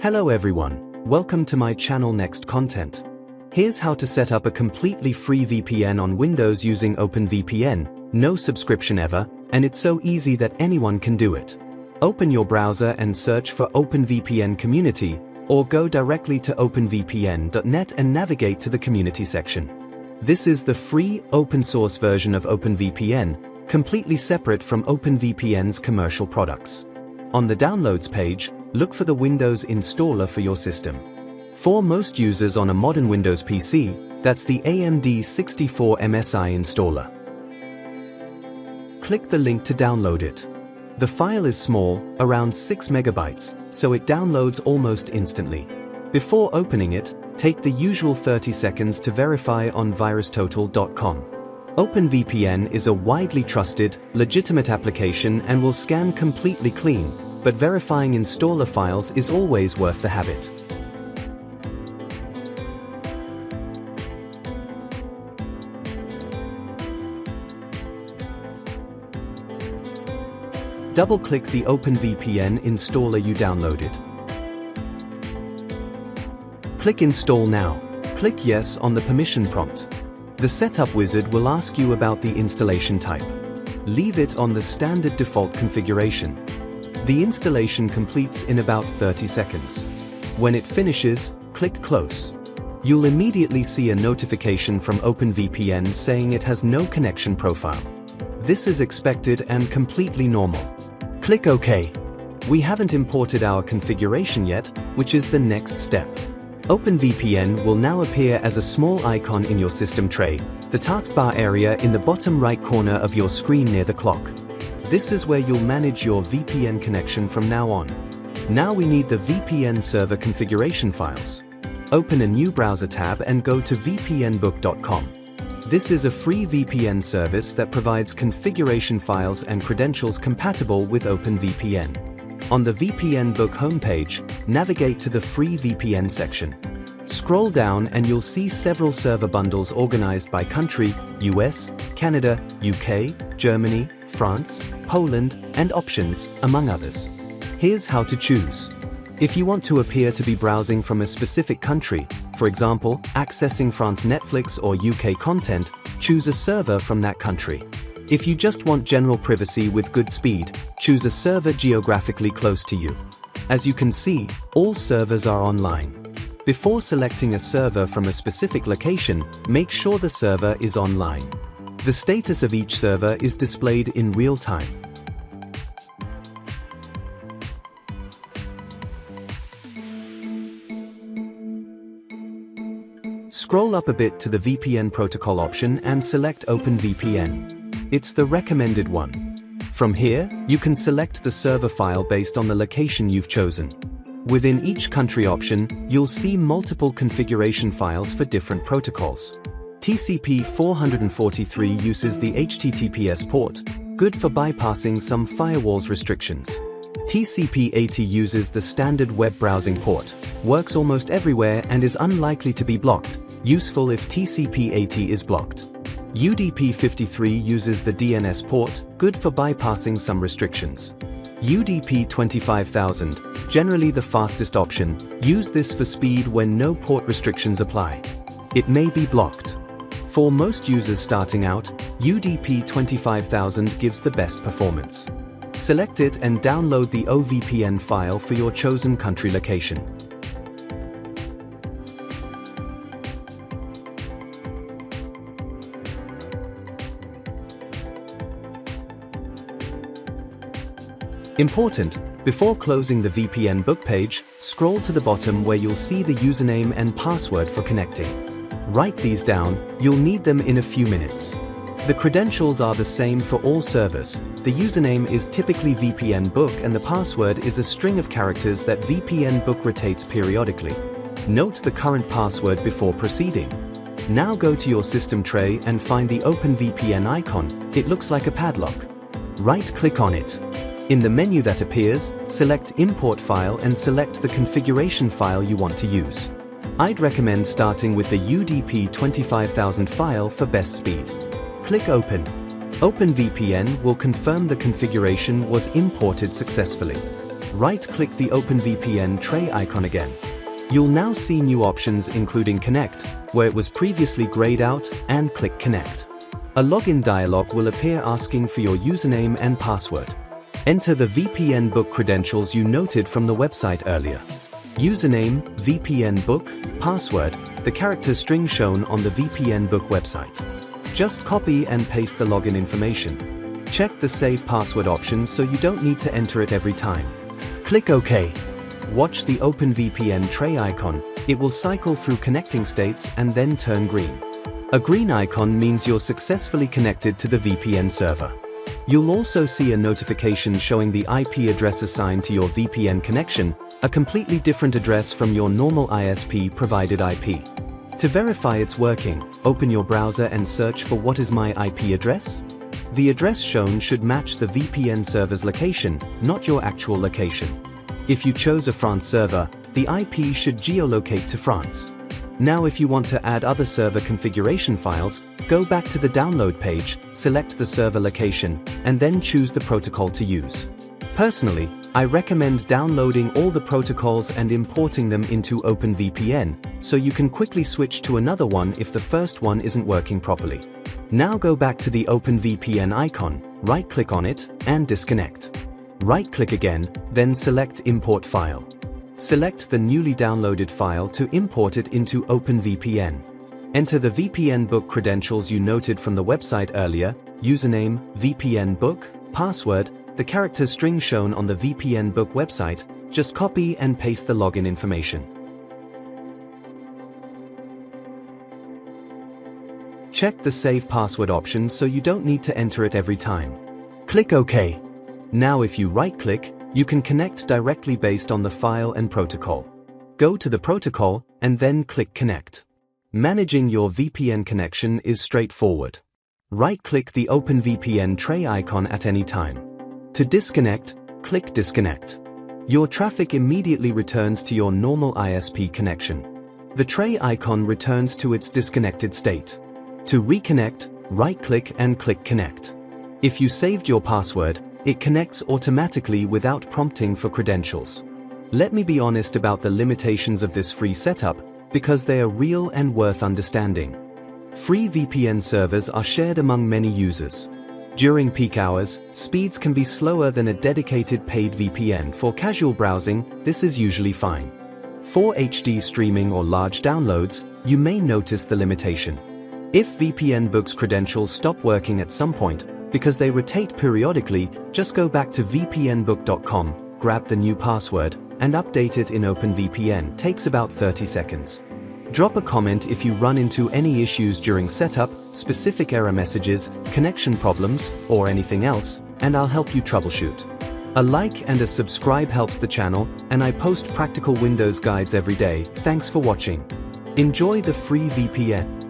Hello everyone, welcome to my channel Next Content. Here's how to set up a completely free VPN on Windows using OpenVPN, no subscription ever, and it's so easy that anyone can do it. Open your browser and search for OpenVPN Community, or go directly to openvpn.net and navigate to the Community section. This is the free, open-source version of OpenVPN, completely separate from OpenVPN's commercial products. On the Downloads page, look for the Windows installer for your system. For most users on a modern Windows PC, that's the AMD 64 MSI installer. Click the link to download it. The file is small, around 6 megabytes, so it downloads almost instantly. Before opening it, take the usual 30 seconds to verify on virustotal.com. OpenVPN is a widely trusted, legitimate application and will scan completely clean, but verifying installer files is always worth the habit. Double-click the OpenVPN installer you downloaded. Click Install Now. Click Yes on the permission prompt. The setup wizard will ask you about the installation type. Leave it on the standard default configuration. The installation completes in about 30 seconds. When it finishes, click Close. You'll immediately see a notification from OpenVPN saying it has no connection profile. This is expected and completely normal. Click OK. We haven't imported our configuration yet, which is the next step. OpenVPN will now appear as a small icon in your system tray, the taskbar area in the bottom right corner of your screen near the clock. This is where you'll manage your VPN connection from now on. Now we need the VPN server configuration files. Open a new browser tab and go to vpnbook.com. This is a free VPN service that provides configuration files and credentials compatible with OpenVPN. On the VPN Book homepage, navigate to the free VPN section. Scroll down and you'll see several server bundles organized by country: US, Canada, UK, Germany, France, Poland, and options, among others. Here's how to choose. If you want to appear to be browsing from a specific country, for example, accessing France Netflix or UK content, choose a server from that country. If you just want general privacy with good speed, choose a server geographically close to you. As you can see, all servers are online. Before selecting a server from a specific location, make sure the server is online. The status of each server is displayed in real time. Scroll up a bit to the VPN protocol option and select OpenVPN. It's the recommended one. From here, you can select the server file based on the location you've chosen. Within each country option, you'll see multiple configuration files for different protocols. TCP 443 uses the HTTPS port, good for bypassing some firewall's restrictions. TCP 80 uses the standard web browsing port, works almost everywhere and is unlikely to be blocked, useful if TCP 80 is blocked. UDP 53 uses the DNS port, good for bypassing some restrictions. UDP 25000, generally the fastest option, use this for speed when no port restrictions apply. It may be blocked. For most users starting out, UDP 25000 gives the best performance. Select it and download the OVPN file for your chosen country location. Important, before closing the VPN book page, scroll to the bottom where you'll see the username and password for connecting. Write these down, you'll need them in a few minutes. The credentials are the same for all servers. The username is typically VPN book and the password is a string of characters that VPN book rotates periodically. Note the current password before proceeding. Now go to your system tray and find the OpenVPN icon. It looks like a padlock. Right-click on it. In the menu that appears, select Import File and select the configuration file you want to use. I'd recommend starting with the UDP 25000 file for best speed. Click Open. OpenVPN will confirm the configuration was imported successfully. Right-click the OpenVPN tray icon again. You'll now see new options including Connect, where it was previously grayed out, and click Connect. A login dialog will appear asking for your username and password. Enter the VPN book credentials you noted from the website earlier. Username, VPN book, password, the character string shown on the VPN book website. Just copy and paste the login information. Check the Save Password option so you don't need to enter it every time. Click OK. Watch the OpenVPN tray icon. It will cycle through connecting states and then turn green. A green icon means you're successfully connected to the VPN server. You'll also see a notification showing the IP address assigned to your VPN connection, a completely different address from your normal ISP provided IP. To verify it's working, open your browser and search for what is my IP address? The address shown should match the VPN server's location, not your actual location. If you chose a France server, the IP should geolocate to France. Now if you want to add other server configuration files, go back to the download page, select the server location, and then choose the protocol to use. Personally, I recommend downloading all the protocols and importing them into OpenVPN, so you can quickly switch to another one if the first one isn't working properly. Now go back to the OpenVPN icon, right-click on it, and disconnect. Right-click again, then select Import File. Select the newly downloaded file to import it into OpenVPN. Enter the VPN book credentials you noted from the website earlier, username, VPN book, password, the character string shown on the VPN book website. Just copy and paste the login information. Check the Save Password option so you don't need to enter it every time. Click OK. Now if you right-click, you can connect directly based on the file and protocol. Go to the protocol, and then click Connect. Managing your VPN connection is straightforward. Right-click the OpenVPN tray icon at any time. To disconnect, click Disconnect. Your traffic immediately returns to your normal ISP connection. The tray icon returns to its disconnected state. To reconnect, right-click and click Connect. If you saved your password, it connects automatically without prompting for credentials. Let me be honest about the limitations of this free setup, because they are real and worth understanding. Free VPN servers are shared among many users. During peak hours, speeds can be slower than a dedicated paid VPN. For casual browsing, this is usually fine. For HD streaming or large downloads, you may notice the limitation. If VPN book's credentials stop working at some point, because they rotate periodically, just go back to vpnbook.com, grab the new password, and update it in OpenVPN. Takes about 30 seconds. Drop a comment if you run into any issues during setup, specific error messages, connection problems, or anything else, and I'll help you troubleshoot. A like and a subscribe helps the channel, and I post practical Windows guides every day. Thanks for watching. Enjoy the free VPN.